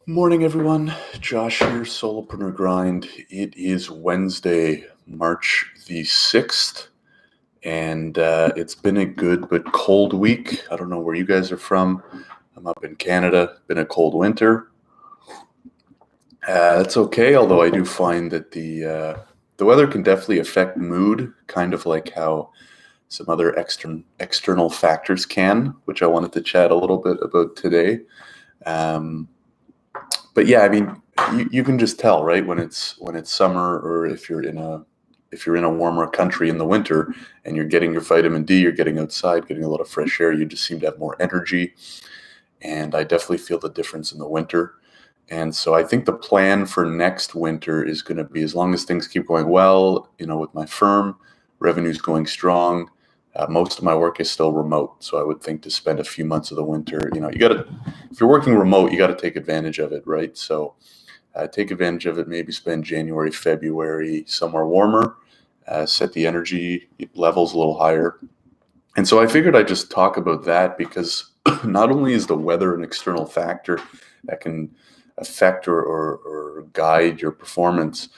Morning, everyone. Josh here, Solopreneur Grind. It is Wednesday, March the 6th, and it's been a good but cold week. I don't know where you guys are from. I'm up in Canada. Been a cold winter. That's okay, although I do find that the weather can definitely affect mood, kind of like how some other external factors can, which I wanted to chat a little bit about today. Um, but yeah, I mean, you can just tell, right, when it's summer, or if you're in a warmer country in the winter and you're getting your vitamin D, you're getting outside, getting a lot of fresh air, you just seem to have more energy. And I definitely feel the difference in the winter. And so I think the plan for next winter is going to be, as long as things keep going well, with my firm, revenue's going strong. Most of my work is still remote, so I would think to spend a few months of the winter. If you're working remote, you got to take advantage of it, right? So take advantage of it. Maybe spend January, February somewhere warmer. Set the energy levels a little higher. And so I figured I'd just talk about that because not only is the weather an external factor that can affect or guide your performance,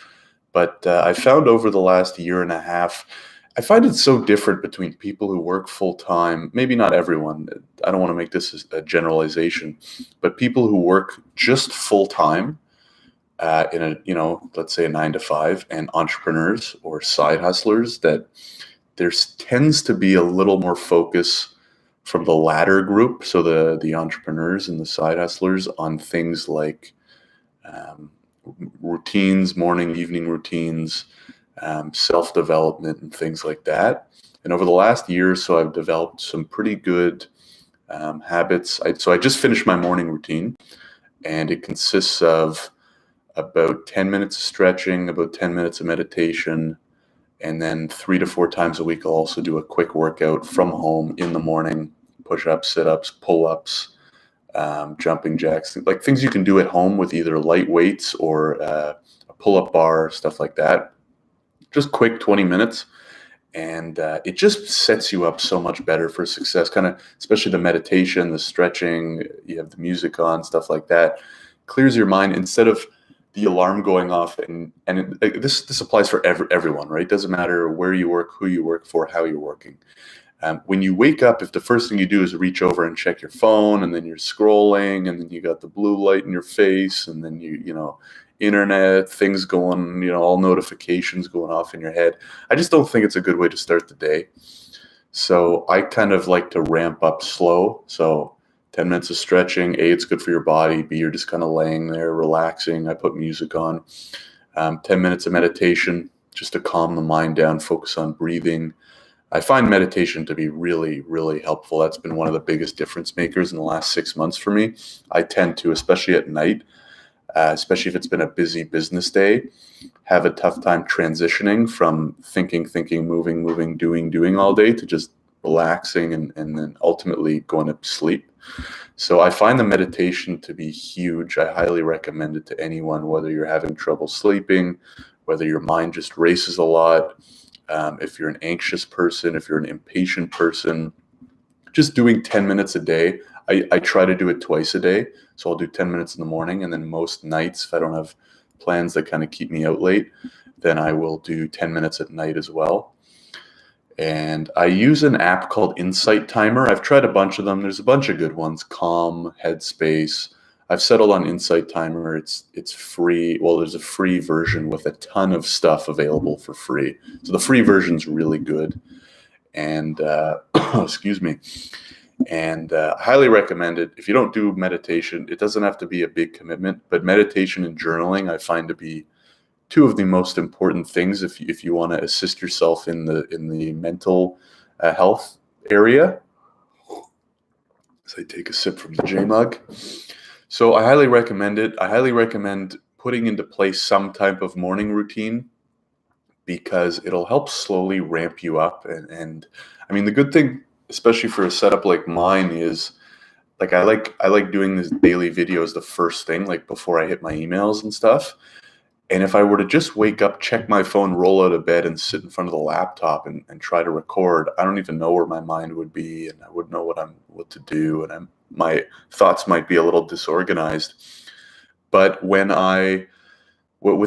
but I found over the last year and a half, I find it so different between people who work full time. Maybe not everyone. I don't want to make this a generalization, but people who work just full time in let's say a 9 to 5, and entrepreneurs or side hustlers, that there tends to be a little more focus from the latter group, so the entrepreneurs and the side hustlers, on things like um, routines, morning, evening routines, self-development, and things like that. And over the last year or so, I've developed some pretty good habits. So I just finished my morning routine, and it consists of about 10 minutes of stretching, about 10 minutes of meditation, and then 3 to 4 times a week, I'll also do a quick workout from home in the morning: push-ups, sit-ups, pull-ups, jumping jacks, like things you can do at home with either light weights or a pull-up bar, stuff like that. Just quick 20 minutes. And it just sets you up so much better for success, kind of, especially the meditation, the stretching, you have the music on, stuff like that. Clears your mind instead of the alarm going off. This applies for everyone, right? Doesn't matter where you work, who you work for, how you're working. When you wake up, if the first thing you do is reach over and check your phone, and then you're scrolling, and then you got the blue light in your face, and then internet things going, all notifications going off in your head, I just don't think it's a good way to start the day. So I kind of like to ramp up slow. So 10 minutes of stretching, A, it's good for your body. B, you're just kind of laying there relaxing. I put music on. 10 minutes of meditation, just to calm the mind down, focus on breathing. I find meditation to be really, really helpful. That's been one of the biggest difference makers in the last 6 months for me. I tend to, especially at night, especially if it's been a busy business day, have a tough time transitioning from thinking, moving, doing all day, to just relaxing and then ultimately going to sleep. So I find the meditation to be huge. I highly recommend it to anyone, whether you're having trouble sleeping, whether your mind just races a lot, if you're an anxious person, if you're an impatient person. Just doing 10 minutes a day. I try to do it twice a day. So I'll do 10 minutes in the morning, and then most nights, if I don't have plans that kind of keep me out late, then I will do 10 minutes at night as well. And I use an app called Insight Timer. I've tried a bunch of them. There's a bunch of good ones: Calm, Headspace. I've settled on Insight Timer. It's free. Well, there's a free version with a ton of stuff available for free. So the free version's really good. And excuse me. And highly recommend it. If you don't do meditation, it doesn't have to be a big commitment, but meditation and journaling I find to be two of the most important things if you want to assist yourself in the mental health area. As I take a sip from the J mug. So I highly recommend it. I highly recommend putting into place some type of morning routine, because it'll help slowly ramp you up. And I mean, the good thing, especially for a setup like mine, is like I like doing these daily videos the first thing, like before I hit my emails and stuff. And if I were to just wake up, check my phone, roll out of bed, and sit in front of the laptop and try to record, I don't even know where my mind would be, and I wouldn't know what to do, and my thoughts might be a little disorganized. But with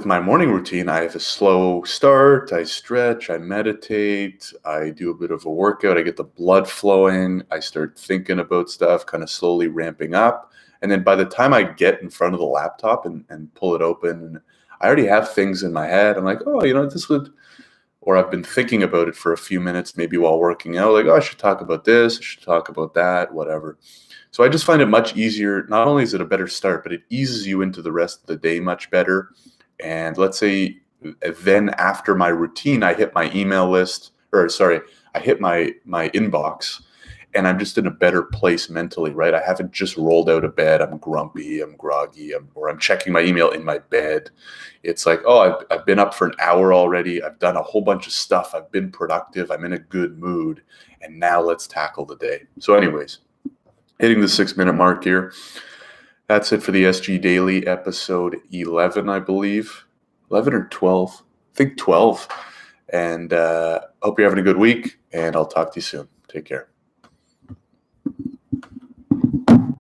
my morning routine, I have a slow start. I stretch, I meditate, I do a bit of a workout, I get the blood flowing, I start thinking about stuff, kind of slowly ramping up. And then by the time I get in front of the laptop and pull it open, I already have things in my head. I'm like, oh, this would, or I've been thinking about it for a few minutes, maybe while working out, like, oh, I should talk about this, I should talk about that, whatever. So I just find it much easier. Not only is it a better start, but it eases you into the rest of the day much better. And let's say then after my routine, I hit my email list, I hit my inbox, and I'm just in a better place mentally, right? I haven't just rolled out of bed. I'm grumpy, I'm groggy, or I'm checking my email in my bed. It's like, oh, I've been up for an hour already. I've done a whole bunch of stuff. I've been productive. I'm in a good mood. And now let's tackle the day. So anyways, hitting the 6-minute mark here. That's it for the SG Daily, episode 11, I believe. 11 or 12? I think 12. And hope you're having a good week, and I'll talk to you soon. Take care.